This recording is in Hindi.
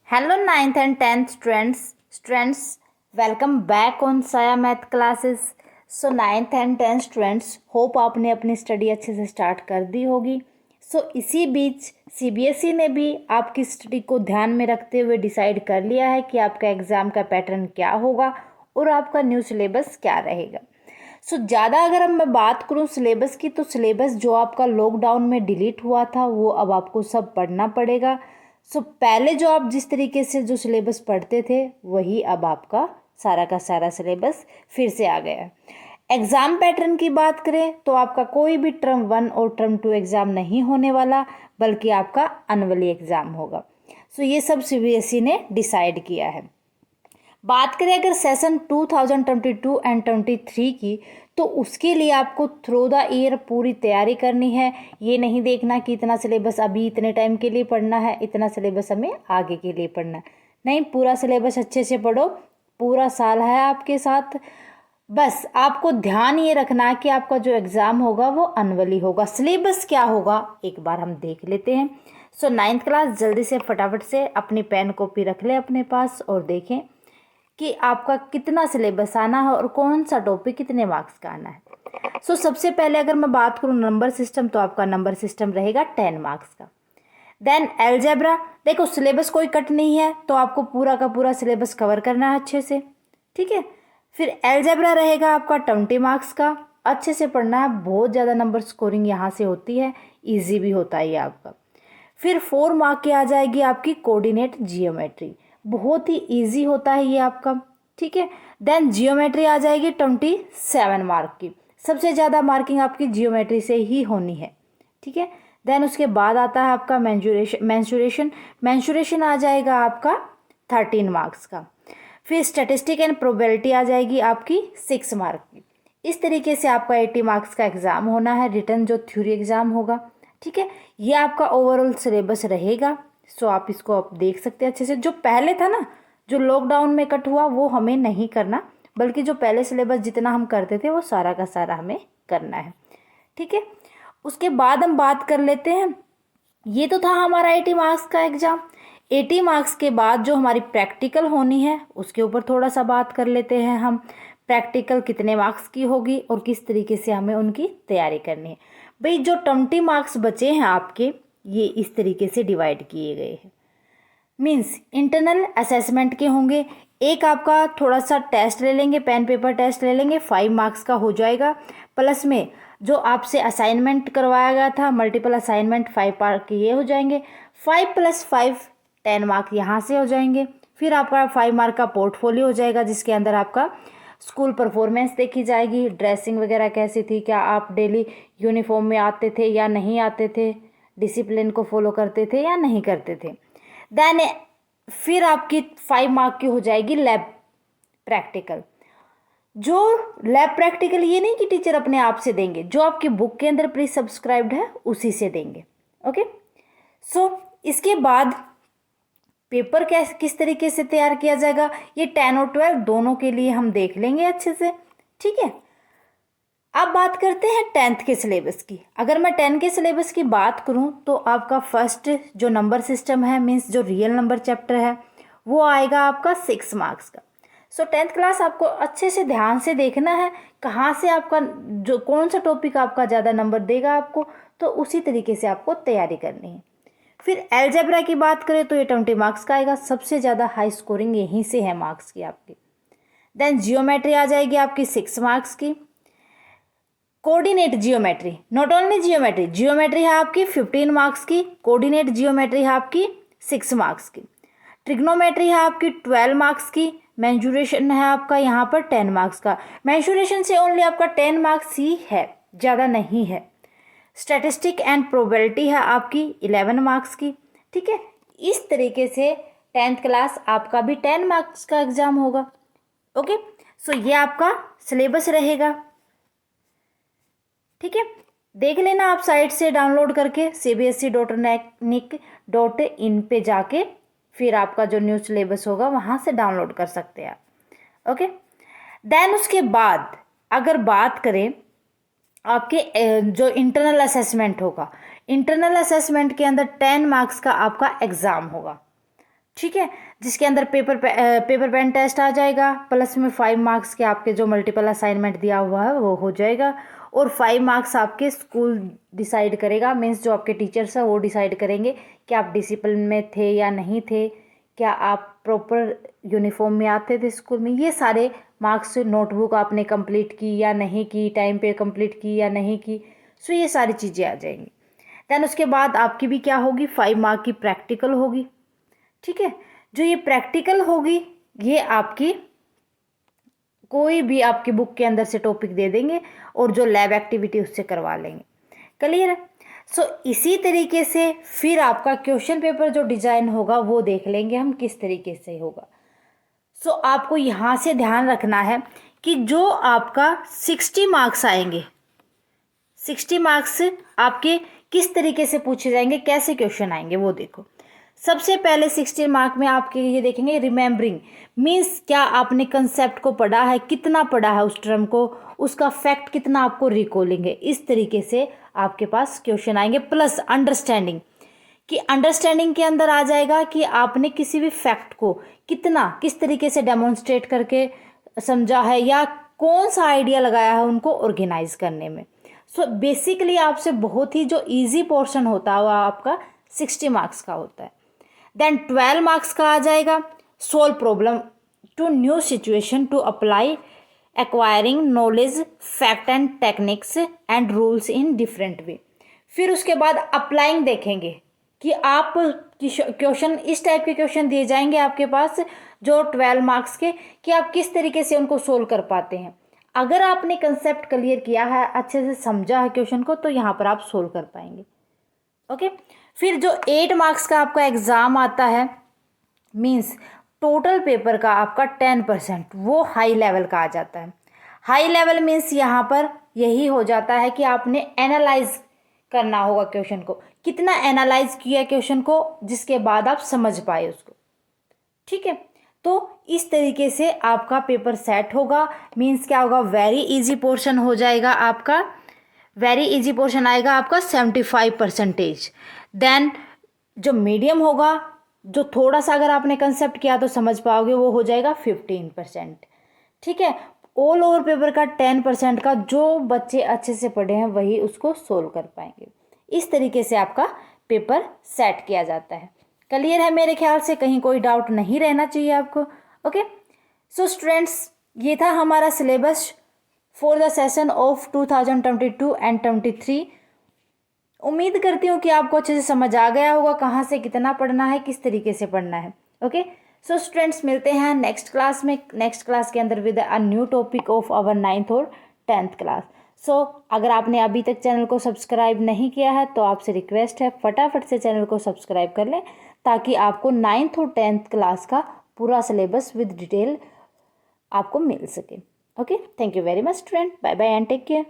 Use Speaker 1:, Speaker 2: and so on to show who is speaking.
Speaker 1: Hello 9th and 10th students, welcome back on Saya Math classes. So 9th and 10th students, hope आपने अपनी स्टडी अच्छे से स्टार्ट कर दी होगी. इसी बीच सीबीएसई ने भी आपकी स्टडी को ध्यान में रखते हुए डिसाइड कर लिया है कि आपका एग्ज़ाम का पैटर्न क्या होगा और आपका न्यू सिलेबस क्या रहेगा. ज़्यादा अगर मैं बात करूँ सिलेबस की, तो सिलेबस जो आपका लॉकडाउन में डिलीट हुआ था वो अब आपको सब पढ़ना पड़ेगा. पहले जो आप जिस तरीके से जो सिलेबस पढ़ते थे वही अब आपका सारा का सारा सिलेबस फिर से आ गया है. एग्ज़ाम पैटर्न की बात करें तो आपका कोई भी टर्म 1 और टर्म 2 एग्ज़ाम नहीं होने वाला, बल्कि आपका एनुअली एग्ज़ाम होगा. ये सब सीबीएसई ने डिसाइड किया है. बात करें अगर सेशन 2022 एंड 23 की, तो उसके लिए आपको थ्रू द ईयर पूरी तैयारी करनी है. ये नहीं देखना कि इतना सिलेबस अभी इतने टाइम के लिए पढ़ना है, इतना सिलेबस हमें आगे के लिए पढ़ना है. नहीं, पूरा सिलेबस अच्छे से पढ़ो. पूरा साल है आपके साथ. बस आपको ध्यान ये रखना है कि आपका जो एग्ज़ाम होगा वो एनुअली होगा. सिलेबस क्या होगा एक बार हम देख लेते हैं. 9th क्लास जल्दी से फटाफट से अपनी पेन कॉपी रख ले अपने पास और देखें कि आपका कितना सिलेबस आना है और कौन सा टॉपिक कितने मार्क्स का आना है. सबसे पहले अगर मैं बात करूँ नंबर सिस्टम, तो आपका नंबर सिस्टम रहेगा 10 मार्क्स का. देन अलजेब्रा, देखो सिलेबस कोई कट नहीं है, तो आपको पूरा का पूरा सिलेबस कवर करना है अच्छे से. ठीक है. फिर अलजेब्रा रहेगा आपका 20 मार्क्स का. अच्छे से पढ़ना है, बहुत ज़्यादा नंबर स्कोरिंग यहाँ से होती है, ईजी भी होता है ये आपका. फिर 4 मार्क की आ जाएगी आपकी कोऑर्डिनेट जियोमेट्री. बहुत ही इजी होता है ये आपका. ठीक है. देन जियोमेट्री आ जाएगी 27 मार्क की. सबसे ज़्यादा मार्किंग आपकी जियोमेट्री से ही होनी है. ठीक है. देन उसके बाद आता है आपका मैंसुरेशन आ जाएगा आपका 13 मार्क्स का. फिर स्टैटिस्टिक एंड प्रोबेबिलिटी आ जाएगी आपकी 6 मार्क की. इस तरीके से आपका 80 मार्क्स का एग्ज़ाम होना है, रिटर्न जो थ्योरी एग्ज़ाम होगा. ठीक है. ये आपका ओवरऑल सिलेबस रहेगा. आप इसको आप देख सकते हैं अच्छे से. जो पहले था ना, जो लॉकडाउन में कट हुआ, वो हमें नहीं करना, बल्कि जो पहले सिलेबस जितना हम करते थे वो सारा का सारा हमें करना है. ठीक है. उसके बाद हम बात कर लेते हैं, ये तो था हमारा 80 मार्क्स का एग्ज़ाम. 80 मार्क्स के बाद जो हमारी प्रैक्टिकल होनी है उसके ऊपर थोड़ा सा बात कर लेते हैं हम. प्रैक्टिकल कितने मार्क्स की होगी और किस तरीके से हमें उनकी तैयारी करनी है. भाई जो 20 मार्क्स बचे हैं आपके, ये इस तरीके से डिवाइड किए गए हैं. मीन्स इंटरनल असेसमेंट के होंगे. एक आपका थोड़ा सा टेस्ट ले लेंगे, पेन पेपर टेस्ट ले लेंगे, 5 मार्क्स का हो जाएगा. प्लस में जो आपसे असाइनमेंट करवाया गया था, मल्टीपल असाइनमेंट 5 मार्क के ये हो जाएंगे. 5 + 5 10 मार्क यहाँ से हो जाएंगे. फिर आपका 5 मार्क का पोर्टफोलियो हो जाएगा, जिसके अंदर आपका स्कूल परफॉर्मेंस देखी जाएगी, ड्रेसिंग वगैरह कैसी थी, क्या आप डेली यूनिफॉर्म में आते थे या नहीं आते थे, डिसिप्लिन को फॉलो करते थे या नहीं करते थे. देन फिर आपकी 5 मार्क की हो जाएगी लैब प्रैक्टिकल. जो लैब प्रैक्टिकल ये नहीं कि टीचर अपने आप से देंगे, जो आपकी बुक के अंदर प्री सब्सक्राइब्ड है उसी से देंगे. ओके. इसके बाद पेपर किस तरीके से तैयार किया जाएगा, ये 10 और 12 दोनों के लिए हम देख लेंगे अच्छे से. ठीक है. अब बात करते हैं 10th के सिलेबस की. अगर मैं 10 के सिलेबस की बात करूं, तो आपका फर्स्ट जो नंबर सिस्टम है, मीन्स जो रियल नंबर चैप्टर है, वो आएगा आपका 6 मार्क्स का. 10th क्लास आपको अच्छे से ध्यान से देखना है कहाँ से आपका जो कौन सा टॉपिक आपका ज़्यादा नंबर देगा आपको, तो उसी तरीके से आपको तैयारी करनी है. फिर अलजेब्रा की बात करें तो ये 20 मार्क्स का आएगा. सबसे ज़्यादा हाई स्कोरिंग यहीं से है मार्क्स की आपकी. देन जियोमेट्री आ जाएगी आपकी 6 मार्क्स की. Coordinate geometry, not only geometry है आपकी 15 मार्क्स की. कोऑर्डिनेट जियोमेट्री है आपकी 6 मार्क्स की. ट्रिग्नोमेट्री है आपकी 12 मार्क्स की. मेंसुरेशन है आपका यहाँ पर 10 मार्क्स का. मेंसुरेशन से ओनली आपका 10 मार्क्स ही है, ज़्यादा नहीं है. स्टैटिस्टिक एंड प्रोबेबिलिटी है आपकी 11 मार्क्स की. ठीक है. इस तरीके से 10th क्लास आपका भी 10 मार्क्स का एग्ज़ाम होगा. ओके. ये आपका सिलेबस रहेगा. ठीक है. देख लेना आप साइट से डाउनलोड करके cbse.nic.in पे जाके, फिर आपका जो न्यू सिलेबस होगा वहाँ से डाउनलोड कर सकते हैं आप. ओके. देन उसके बाद अगर बात करें आपके जो इंटरनल असेसमेंट होगा, इंटरनल असेसमेंट के अंदर 10 मार्क्स का आपका एग्ज़ाम होगा. ठीक है, जिसके अंदर पेपर पेन टेस्ट आ जाएगा, प्लस में 5 मार्क्स के आपके जो मल्टीपल असाइनमेंट दिया हुआ है वो हो जाएगा, और 5 मार्क्स आपके स्कूल डिसाइड करेगा, मीन्स जो आपके टीचर्स हैं वो डिसाइड करेंगे कि आप डिसिप्लिन में थे या नहीं थे, क्या आप प्रॉपर यूनिफॉर्म में आते थे स्कूल में, ये सारे मार्क्स, नोटबुक आपने कंप्लीट की या नहीं की, टाइम पे कंप्लीट की या नहीं की, सो ये सारी चीज़ें आ जाएंगी। देन उसके बाद आपकी भी क्या होगी, 5 मार्क की प्रैक्टिकल होगी। ठीक है, जो ये प्रैक्टिकल होगी ये आपकी कोई भी आपकी बुक के अंदर से टॉपिक दे देंगे और जो लैब एक्टिविटी उससे करवा लेंगे। क्लियर है? सो इसी तरीके से फिर आपका क्वेश्चन पेपर जो डिज़ाइन होगा वो देख लेंगे हम किस तरीके से होगा। सो आपको यहाँ से ध्यान रखना है कि जो आपका 60 मार्क्स आएंगे, 60 मार्क्स आपके किस तरीके से पूछे जाएंगे, कैसे क्वेश्चन आएंगे वो देखो। सबसे पहले 60 मार्क में आपके ये देखेंगे रिमेम्बरिंग, मीन्स क्या आपने कंसेप्ट को पढ़ा है, कितना पढ़ा है उस टर्म को, उसका फैक्ट कितना आपको रिकॉलिंग है, इस तरीके से आपके पास क्वेश्चन आएंगे। प्लस अंडरस्टैंडिंग, कि अंडरस्टैंडिंग के अंदर आ जाएगा कि आपने किसी भी फैक्ट को कितना किस तरीके से डेमोन्स्ट्रेट करके समझा है या कौन सा आइडिया लगाया है उनको ऑर्गेनाइज करने में। सो बेसिकली आपसे बहुत ही जो इजी पोर्शन होता है वो आपका 60 मार्क्स का होता है। देन 12 मार्क्स का आ जाएगा solve problem to new situation to apply acquiring knowledge fact and techniques and rules in different way. फिर उसके बाद अप्लाइंग देखेंगे कि आप क्वेश्चन, इस टाइप के क्वेश्चन दिए जाएंगे आपके पास जो 12 मार्क्स के, कि आप किस तरीके से उनको सोल्व कर पाते हैं। अगर आपने कंसेप्ट क्लियर किया है, अच्छे से समझा है क्वेश्चन को, तो यहाँ पर आप सोल्व कर पाएंगे। ओके, फिर जो 8 मार्क्स का आपका एग्ज़ाम आता है, मीन्स टोटल पेपर का आपका 10% वो हाई लेवल का आ जाता है। हाई लेवल मीन्स यहाँ पर यही हो जाता है कि आपने एनालाइज करना होगा क्वेश्चन को, कितना एनालाइज किया क्वेश्चन को जिसके बाद आप समझ पाए उसको। ठीक है, तो इस तरीके से आपका पेपर सेट होगा। मीन्स क्या होगा, वेरी इजी पोर्शन हो जाएगा आपका, वेरी इजी पोर्शन आएगा आपका 75%। देन जो मीडियम होगा, जो थोड़ा सा अगर आपने कंसेप्ट किया तो समझ पाओगे, वो हो जाएगा 15%। ठीक है, ऑल ओवर पेपर का 10% का जो बच्चे अच्छे से पढ़े हैं वही उसको सोल्व कर पाएंगे। इस तरीके से आपका पेपर सेट किया जाता है। क्लियर है मेरे ख्याल से, कहीं कोई डाउट नहीं रहना चाहिए आपको। ओके, सो स्टूडेंट्स, ये था हमारा syllabus for the session of 2022 and 23। उम्मीद करती हूँ कि आपको अच्छे से समझ आ गया होगा कहाँ से कितना पढ़ना है, किस तरीके से पढ़ना है। ओके, सो स्टूडेंट्स, मिलते हैं नेक्स्ट क्लास में, नेक्स्ट क्लास के अंदर with a new topic of our 9th और 10th क्लास। सो अगर आपने अभी तक चैनल को सब्सक्राइब नहीं किया है तो आपसे रिक्वेस्ट है फटाफट से चैनल को सब्सक्राइब कर लें, ताकि आपको 9th और 10th क्लास का पूरा सिलेबस विद डिटेल आपको मिल सके। Okay, thank you very much student, bye bye and take care.